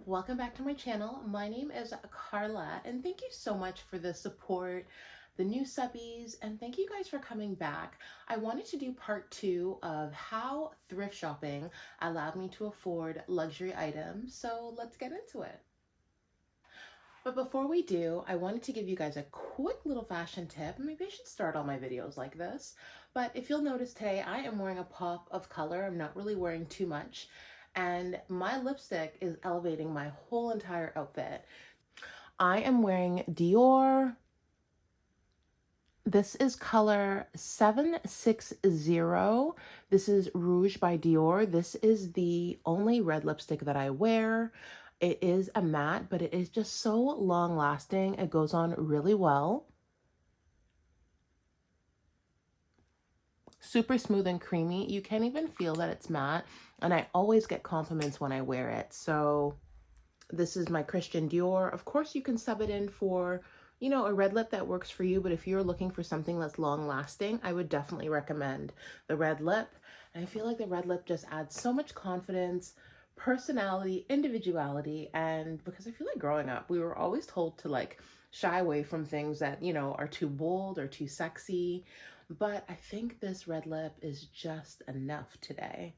Welcome back to my channel. My name is Karla, and thank you so much for the support, the new subbies, and thank you guys for coming back. I wanted to do part 2 of how thrift shopping allowed me to afford luxury items, so let's get into it. But before we do, I wanted to give you guys a quick little fashion tip. Maybe I should start all my videos like this. But if you'll notice today, I am wearing a pop of color. I'm not really wearing too much. And my lipstick is elevating my whole entire outfit. I am wearing Dior. This is color 760. This is Rouge by Dior. This is the only red lipstick that I wear. It is a matte, but it is just so long lasting. It goes on really well. Super smooth and creamy. You can't even feel that it's matte. And I always get compliments when I wear it. So this is my Christian Dior. Of course, you can sub it in for, you know, a red lip that works for you. But if you're looking for something that's long lasting, I would definitely recommend the red lip. And I feel like the red lip just adds so much confidence, personality, individuality. And because I feel like growing up, we were always told to like shy away from things that, you know, are too bold or too sexy. But I think this red lip is just enough today.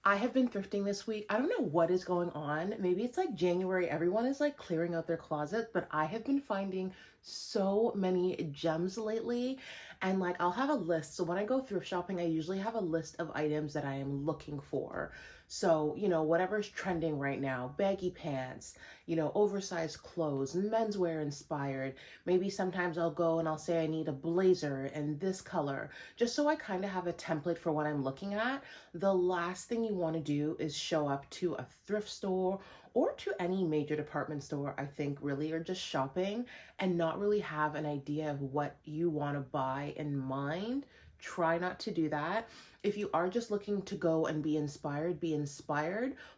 I have been thrifting this week. I don't know what is going on. Maybe it's like January. Everyone is like clearing out their closet, but I have been finding so many gems lately. And like I'll have a list. So when I go thrift shopping, I usually have a list of items that I am looking for. So, you know, whatever's trending right now, baggy pants, you know, oversized clothes, menswear inspired. Maybe sometimes I'll go and I'll say I need a blazer in this color, just so I kind of have a template for what I'm looking at. The last thing you want to do is show up to a thrift store or to any major department store, I think really, or just shopping and not really have an idea of what you want to buy in mind. Try not to do that. If you are just looking to go and be inspired,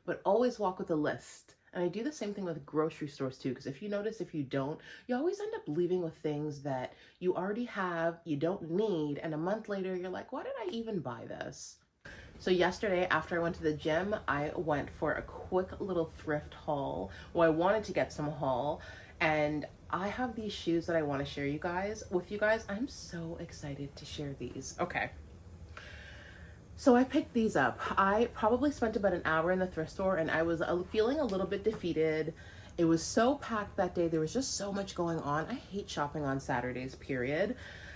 but always walk with a list. And I do the same thing with grocery stores too, because if you notice, if you don't, you always end up leaving with things that you already have, you don't need, and a month later, you're like, why did I even buy this? So yesterday, after I went to the gym, I went for a quick little thrift haul. Well, I wanted to get some haul, and I have these shoes that I want to share with you guys. I'm so excited to share these. Okay. So I picked these up. I probably spent about an hour in the thrift store and I was feeling a little bit defeated. It was so packed that day. There was just so much going on. I hate shopping on Saturdays, period.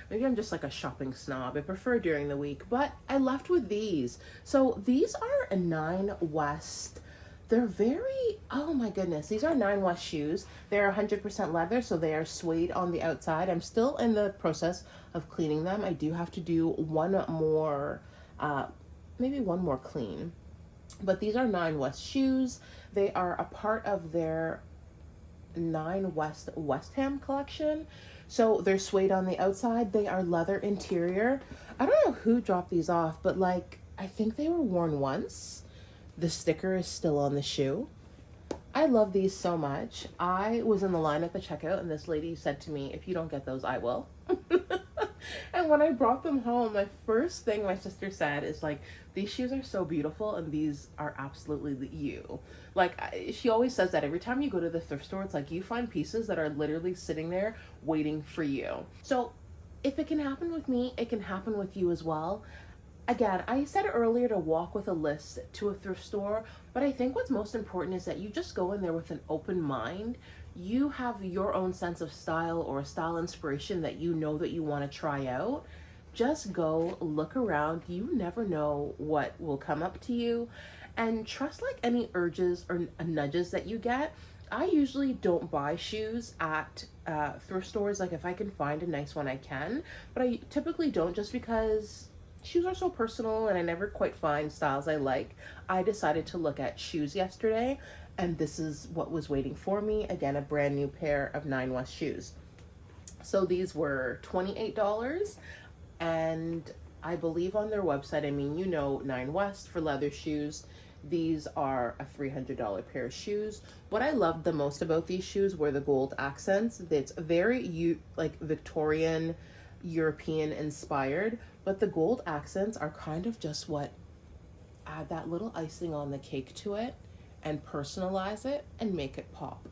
Maybe I'm just like a shopping snob. I prefer during the week, but I left with these. So these are a 9 West. They're very, oh my goodness, these are 9 West shoes. They're 100% leather, so they are suede on the outside. I'm still in the process of cleaning them. I do have to do maybe one more clean. But these are 9 West shoes. They are a part of their 9 West Ham collection. So they're suede on the outside. They are leather interior. I don't know who dropped these off, but like, I think they were worn once. The sticker is still on the shoe. I love these so much. I was in the line at the checkout and this lady said to me, if you don't get those, I will. And when I brought them home, my first thing my sister said is like, these shoes are so beautiful and these are absolutely you. Like, she always says that every time you go to the thrift store, it's like you find pieces that are literally sitting there waiting for you. So if it can happen with me, it can happen with you as well. Again, I said earlier to walk with a list to a thrift store, but I think what's most important is that you just go in there with an open mind. You have your own sense of style or style inspiration that you know that you want to try out. Just go look around. You never know what will come up to you. And trust like any urges or nudges that you get. I usually don't buy shoes at thrift stores. Like if I can find a nice one, I can. But I typically don't, just because shoes are so personal and I never quite find styles I like. I decided to look at shoes yesterday and this is what was waiting for me. Again, a brand new pair of 9 West shoes. So these were $28 and I believe on their website, I mean, you know, 9 West for leather shoes. These are a $300 pair of shoes. What I loved the most about these shoes were the gold accents. It's very like Victorian, European inspired, but the gold accents are kind of just what add that little icing on the cake to it. and personalize it and make it pop.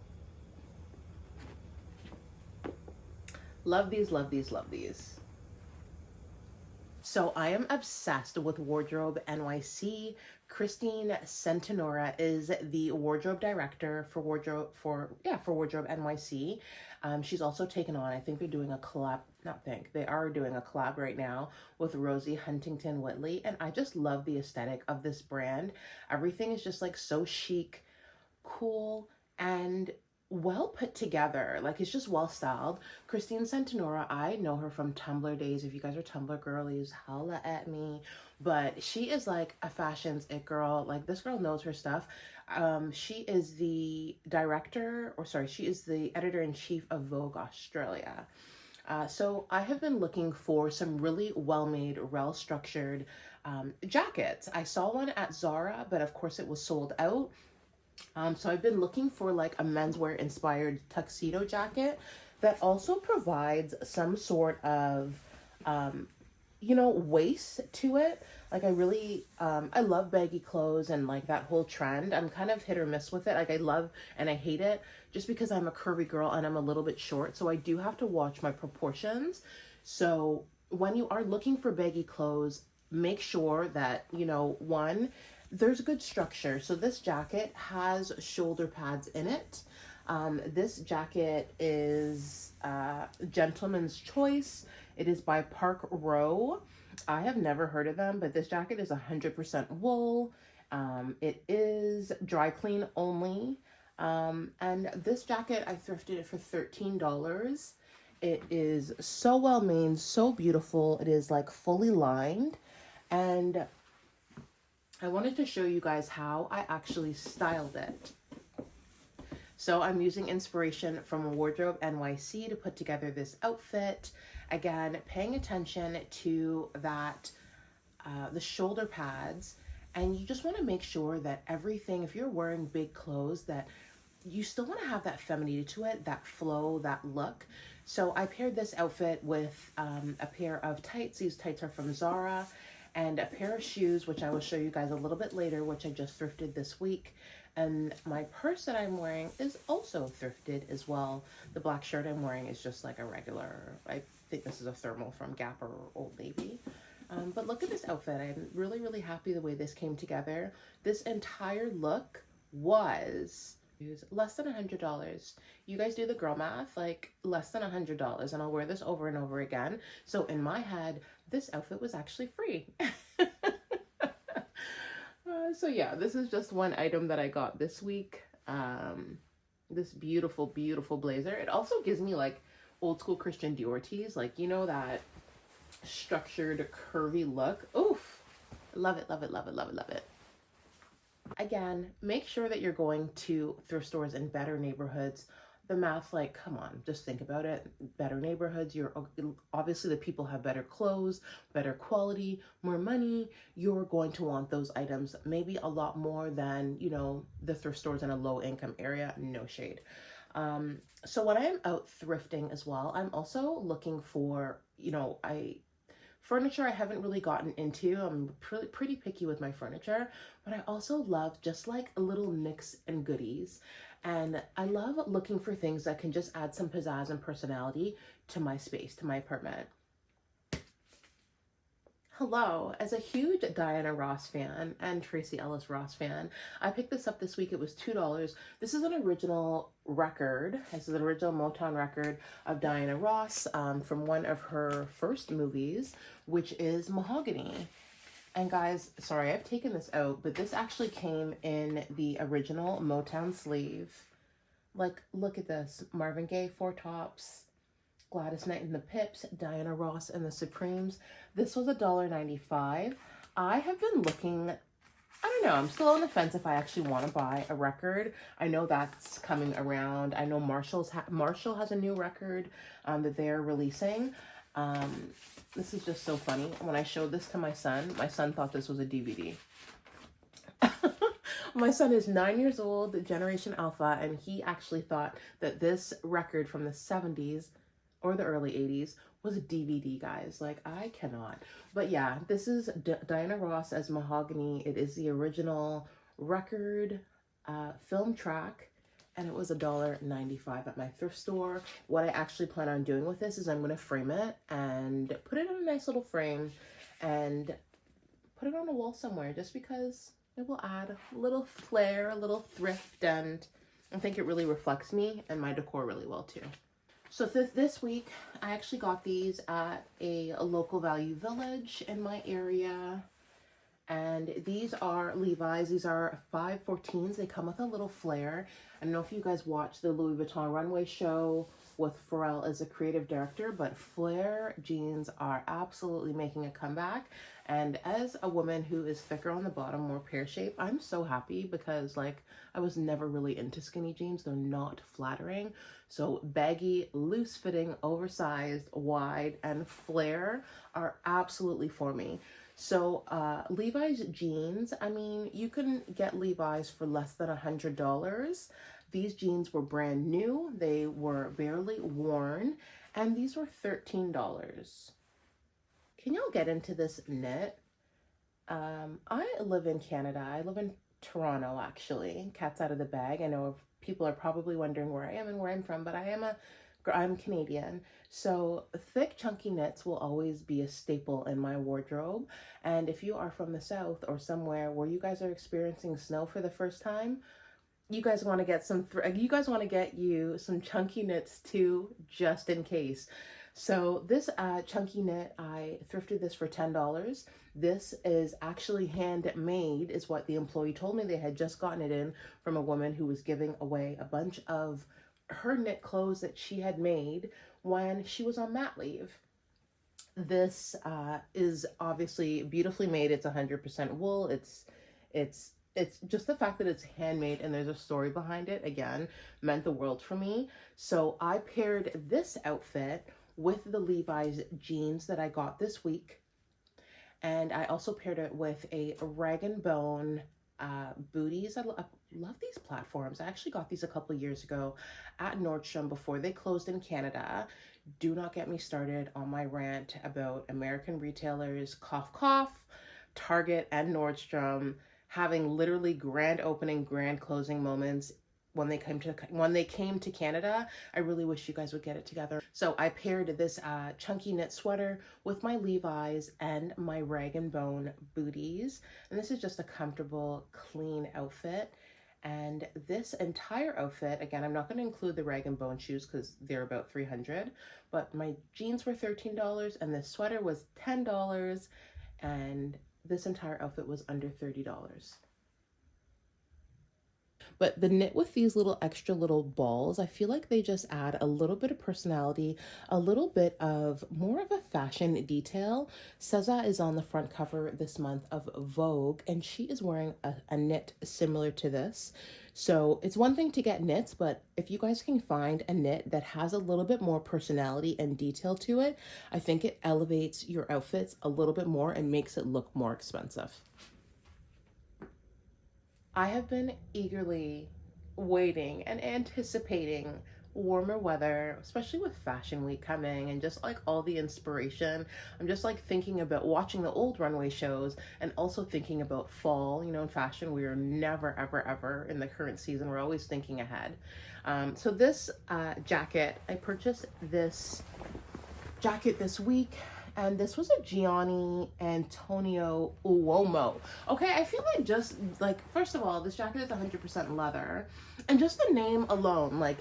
Love these, love these, love these. So I am obsessed with Wardrobe NYC. Christine Centonora is the wardrobe director for Wardrobe NYC. She's also taken on, I think they're doing a collab, not think, they are doing a collab right now with Rosie Huntington Whitley. And I just love the aesthetic of this brand. Everything is just like so chic, cool, and well put together. Like, it's just well styled. Christine Centonora, I know her from Tumblr days. If you guys are Tumblr girlies, holla at me. But she is like a fashions it girl. Like, this girl knows her stuff. She is the she is the editor-in-chief of Vogue Australia. So I have been looking for some really well-made, well-structured jackets. I saw one at Zara, but of course it was sold out. So I've been looking for like a menswear inspired tuxedo jacket that also provides some sort of, waist to it. Like, I love baggy clothes and like that whole trend. I'm kind of hit or miss with it. Like, I love and I hate it just because I'm a curvy girl and I'm a little bit short. So I do have to watch my proportions. So when you are looking for baggy clothes, make sure that, one, there's a good structure. So this jacket has shoulder pads in it. This jacket is Gentleman's Choice. It is by Park Row. I have never heard of them, but this jacket is 100% wool. It is dry clean only. And this jacket, I thrifted it for $13. It is so well made, so beautiful. It is like fully lined. And I wanted to show you guys how I actually styled it. So I'm using inspiration from Wardrobe NYC to put together this outfit. Again, paying attention to that, the shoulder pads. And you just want to make sure that everything, if you're wearing big clothes, that you still want to have that femininity to it, that flow, that look. So I paired this outfit with a pair of tights. These tights are from Zara. And a pair of shoes, which I will show you guys a little bit later, which I just thrifted this week. And my purse that I'm wearing is also thrifted as well. The black shirt I'm wearing is just like a regular, I think this is a thermal from Gap or Old Navy. But look at this outfit. I'm really, really happy the way this came together. This entire look was less than $100. You guys do the girl math, like less than $100, and I'll wear this over and over again. So in my head, this outfit was actually free. So yeah, this is just one item that I got this week. This beautiful, beautiful blazer. It also gives me like old school Christian Dior tees, like, that structured, curvy look. Oof, love it, love it, love it, love it, love it. Again, make sure that you're going to thrift stores in better neighborhoods. The math, like, come on, just think about it. Better neighborhoods, you're obviously the people have better clothes, better quality, more money. You're going to want those items maybe a lot more than, the thrift stores in a low income area. No shade. So when I'm out thrifting as well, I'm also looking for, furniture I haven't really gotten into. I'm pretty picky with my furniture, but I also love just like little nicks and goodies. And I love looking for things that can just add some pizzazz and personality to my space, to my apartment. Hello, as a huge Diana Ross fan and Tracy Ellis Ross fan, I picked this up this week. It was $2. This is an original record. This is an original Motown record of Diana Ross from one of her first movies, which is Mahogany. And guys, sorry, I've taken this out, but this actually came in the original Motown sleeve. Like, look at this. Marvin Gaye, Four Tops. Gladys Knight and the Pips, Diana Ross and the Supremes. This was $1.95. I have been looking, I don't know, I'm still on the fence if I actually want to buy a record. I know that's coming around. I know Marshall has a new record that they're releasing. This is just so funny. When I showed this to my son thought this was a DVD. My son is 9 years old, Generation Alpha, and he actually thought that this record from the 70s or the early 80s was a DVD, guys. Like, I cannot. But yeah, this is Diana Ross as Mahogany. It is the original record. film track, and it was $1.95 at my thrift store. What I actually plan on doing with this is I'm going to frame it and put it in a nice little frame and put it on a wall somewhere, just because it will add a little flair, a little thrift, and I think it really reflects me and my decor really well too. So this week, I actually got these at a local Value Village in my area. And these are Levi's. These are 514s. They come with a little flare. I don't know if you guys watched the Louis Vuitton runway show with Pharrell as a creative director, but flare jeans are absolutely making a comeback. And as a woman who is thicker on the bottom, more pear shape, I'm so happy because like I was never really into skinny jeans. They're not flattering. So baggy, loose fitting, oversized, wide, and flare are absolutely for me. So Levi's jeans, I mean, you can get Levi's for less than $100. These jeans were brand new. They were barely worn, and these were $13. Can y'all get into this knit? I live in Canada. I live in Toronto, actually. Cat's out of the bag. I know people are probably wondering where I am and where I'm from, but I'm Canadian, so thick, chunky knits will always be a staple in my wardrobe. And if you are from the South or somewhere where you guys are experiencing snow for the first time, you guys want to get you some chunky knits too, just in case. So this chunky knit, I thrifted this for $10. This is actually handmade, is what the employee told me. They had just gotten it in from a woman who was giving away a bunch of her knit clothes that she had made when she was on mat leave. This is obviously beautifully made. It's 100% wool. It's just the fact that it's handmade and there's a story behind it, again, meant the world for me. So I paired this outfit with the Levi's jeans that I got this week. And I also paired it with a rag and bone booties. I love these platforms. I actually got these a couple years ago at Nordstrom before they closed in Canada. Do not get me started on my rant about American retailers, cough cough, Target and Nordstrom having literally grand opening, grand closing moments when they came to Canada. I really wish you guys would get it together. So I paired this chunky knit sweater with my Levi's and my rag and bone booties. And this is just a comfortable, clean outfit. And this entire outfit, again, I'm not going to include the rag and bone shoes because they're about $300, but my jeans were $13 and this sweater was $10, and this entire outfit was under $30. But the knit with these little extra little balls, I feel like they just add a little bit of personality, a little bit of more of a fashion detail. Seza is on the front cover this month of Vogue, and she is wearing a knit similar to this. So it's one thing to get knits, but if you guys can find a knit that has a little bit more personality and detail to it, I think it elevates your outfits a little bit more and makes it look more expensive. I have been eagerly waiting and anticipating warmer weather, especially with Fashion Week coming and just like all the inspiration. I'm just like thinking about watching the old runway shows and also thinking about fall. You know, in fashion, we are never, ever, ever in the current season. We're always thinking ahead. So this jacket, I purchased this jacket this week. And this was a Gianni Antonio Uomo. Okay, I feel like just like, first of all, this jacket is 100% leather. And just the name alone, like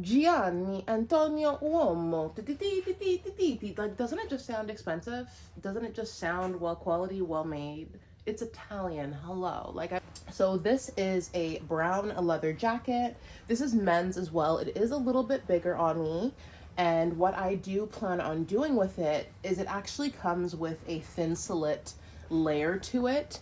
Gianni Antonio Uomo. Like, doesn't it just sound expensive? Doesn't it just sound well quality, well made? It's Italian, hello. So this is a brown leather jacket. This is men's as well. It is a little bit bigger on me. And what I do plan on doing with it is it actually comes with a thin slit layer to it.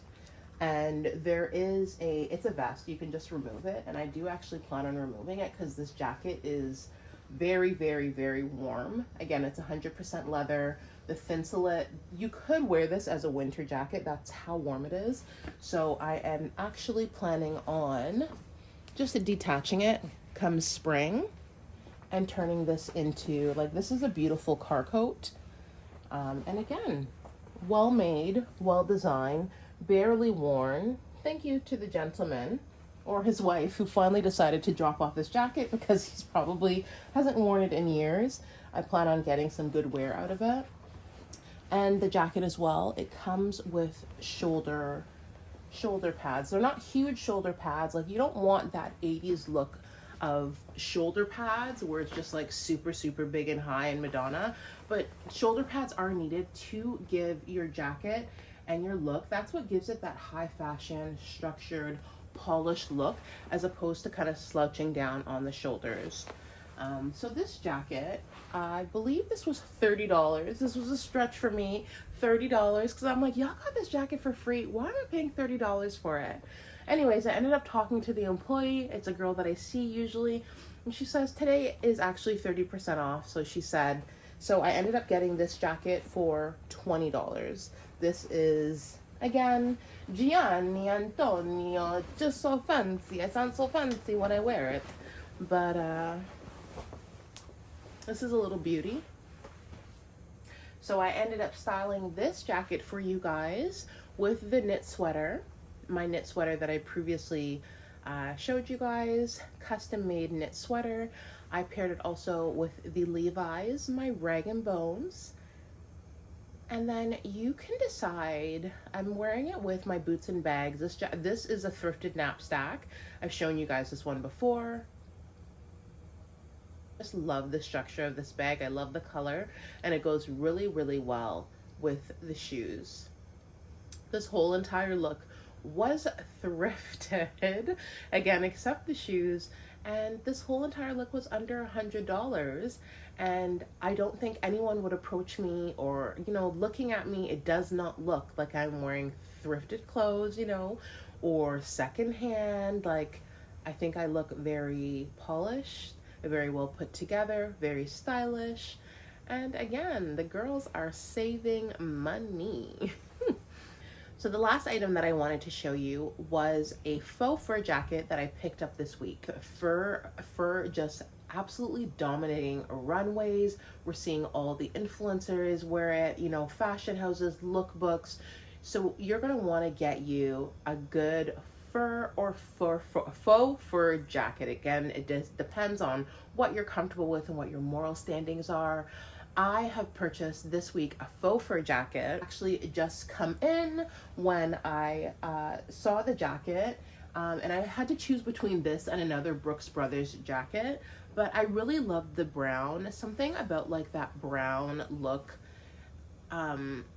And it's a vest. You can just remove it. And I do actually plan on removing it because this jacket is very, very, very warm. Again, it's 100% leather. The thin slit, you could wear this as a winter jacket. That's how warm it is. So I am actually planning on just detaching it come spring and turning this into, like, this is a beautiful car coat. And again, well made, well designed, barely worn. Thank you to the gentleman or his wife, who finally decided to drop off this jacket because he's probably hasn't worn it in years. I plan on getting some good wear out of it. And the jacket as well, it comes with shoulder pads. They're not huge shoulder pads. Like, you don't want that 80s look of shoulder pads where it's just like super super big and high and Madonna, but shoulder pads are needed to give your jacket and your look, that's what gives it that high fashion, structured, polished look, as opposed to kind of slouching down on the shoulders. So this jacket, I believe this was $30. This was a stretch for me, $30, because I'm like, y'all got this jacket for free. Why am I paying $30 for it? Anyways, I ended up talking to the employee. It's a girl that I see usually. And she says, today is actually 30% off. So she said, so I ended up getting this jacket for $20. This is, again, Gianni Antonio, just so fancy. I sound so fancy when I wear it. But, this is a little beauty. So I ended up styling this jacket for you guys with the knit sweater, my knit sweater that I previously showed you guys, custom made knit sweater. I paired it also with the Levi's, my Rag & Bones. And then you can decide, I'm wearing it with my boots and bags. This is a thrifted knapsack. I've shown you guys this one before. I just love the structure of this bag. I love the color, and it goes really, really well with the shoes. This whole entire look was thrifted, again, except the shoes, and this whole entire look was under $100, and I don't think anyone would approach me or, you know, looking at me, it does not look like I'm wearing thrifted clothes, you know, or secondhand. Like, I think I look very polished, very well put together, very stylish. And again, the girls are saving money. So the last item that I wanted to show you was a faux fur jacket that I picked up this week. Fur just absolutely dominating runways. We're seeing all the influencers wear it, you know, fashion houses, lookbooks. So you're gonna wanna get you a good fur or faux fur jacket. Again, it depends on what you're comfortable with and what your moral standings are. I have purchased this week a faux fur jacket. Actually, it just come in when I saw the jacket, and I had to choose between this and another Brooks Brothers jacket, but I really loved the brown. Something about like that brown look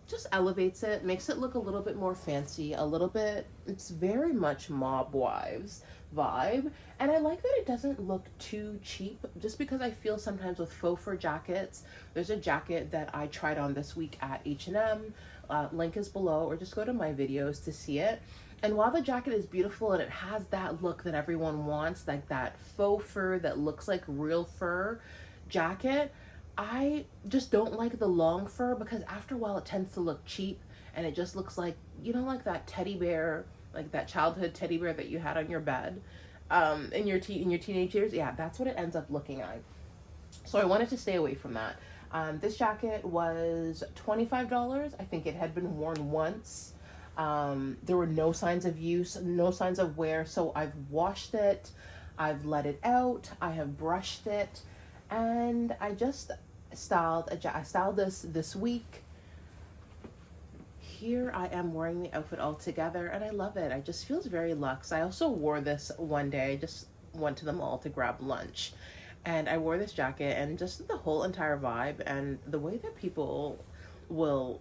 just elevates it, makes it look a little bit more fancy, a little bit, it's very much Mob Wives vibe. And I like that it doesn't look too cheap, just because I feel sometimes with faux fur jackets, there's a jacket that I tried on this week at H&M, link is below, or just go to my videos to see it. And while the jacket is beautiful and it has that look that everyone wants, like that faux fur that looks like real fur jacket, I just don't like the long fur, because after a while it tends to look cheap and it just looks like, you know, like that teddy bear, like that childhood teddy bear that you had on your bed in your teenage years. Yeah, that's what it ends up looking like. So I wanted to stay away from that. This jacket was $25. I think it had been worn once. There were no signs of use, no signs of wear, so I've washed it, I've let it out, I have brushed it, and I just styled this week. Here I am wearing the outfit all together, and I love it. It just feels very luxe. I also wore this one day. I just went to the mall to grab lunch, and I wore this jacket, and just the whole entire vibe and the way that people will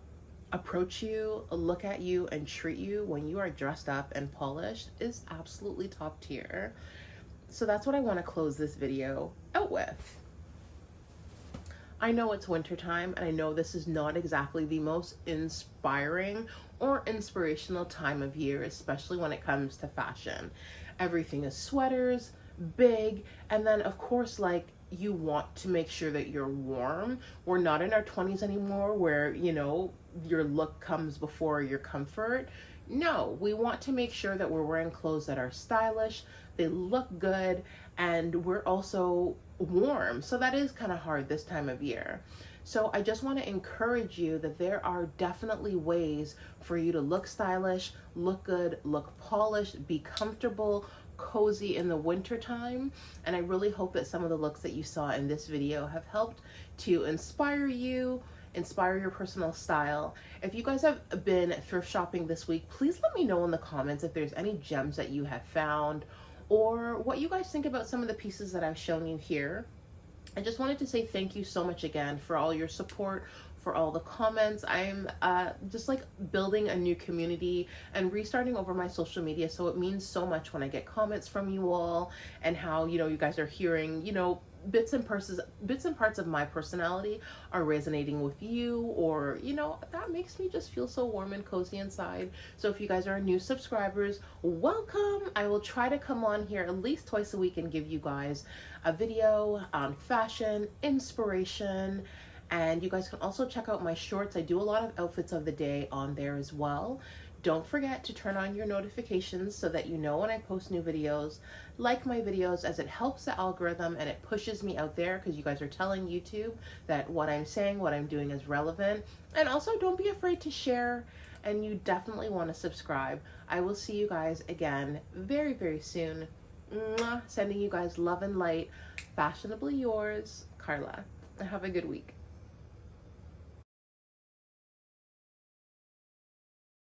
approach you, look at you, and treat you when you are dressed up and polished is absolutely top tier. So that's what I want to close this video out with. I know it's wintertime, and I know this is not exactly the most inspiring or inspirational time of year, especially when it comes to fashion. Everything is sweaters, big, and then of course, like, you want to make sure that you're warm. We're not in our 20s anymore where, you know, your look comes before your comfort. No, we want to make sure that we're wearing clothes that are stylish, they look good, and we're also warm. So that is kind of hard this time of year. So I just want to encourage you that there are definitely ways for you to look stylish, look good, look polished, be comfortable, cozy in the winter time. And I really hope that some of the looks that you saw in this video have helped to inspire you, inspire your personal style. If you guys have been thrift shopping this week, please let me know in the comments if there's any gems that you have found, or what you guys think about some of the pieces that I've shown you here. I just wanted to say thank you so much again for all your support, for all the comments. I'm just like building a new community and restarting over my social media, so it means so much when I get comments from you all, and how, you know, you guys are hearing, you know, bits and parts of my personality are resonating with you, or, you know, that makes me just feel so warm and cozy inside. So if you guys are new subscribers, welcome. I will try to come on here at least twice a week and give you guys a video on fashion, inspiration, and you guys can also check out my shorts. I do a lot of outfits of the day on there as well. Don't forget to turn on your notifications so that you know when I post new videos. Like my videos, as it helps the algorithm and it pushes me out there, because you guys are telling YouTube that what I'm saying, what I'm doing is relevant. And also, don't be afraid to share, and you definitely want to subscribe. I will see you guys again very, very soon. Mwah. Sending you guys love and light. Fashionably yours, Karla. Have a good week.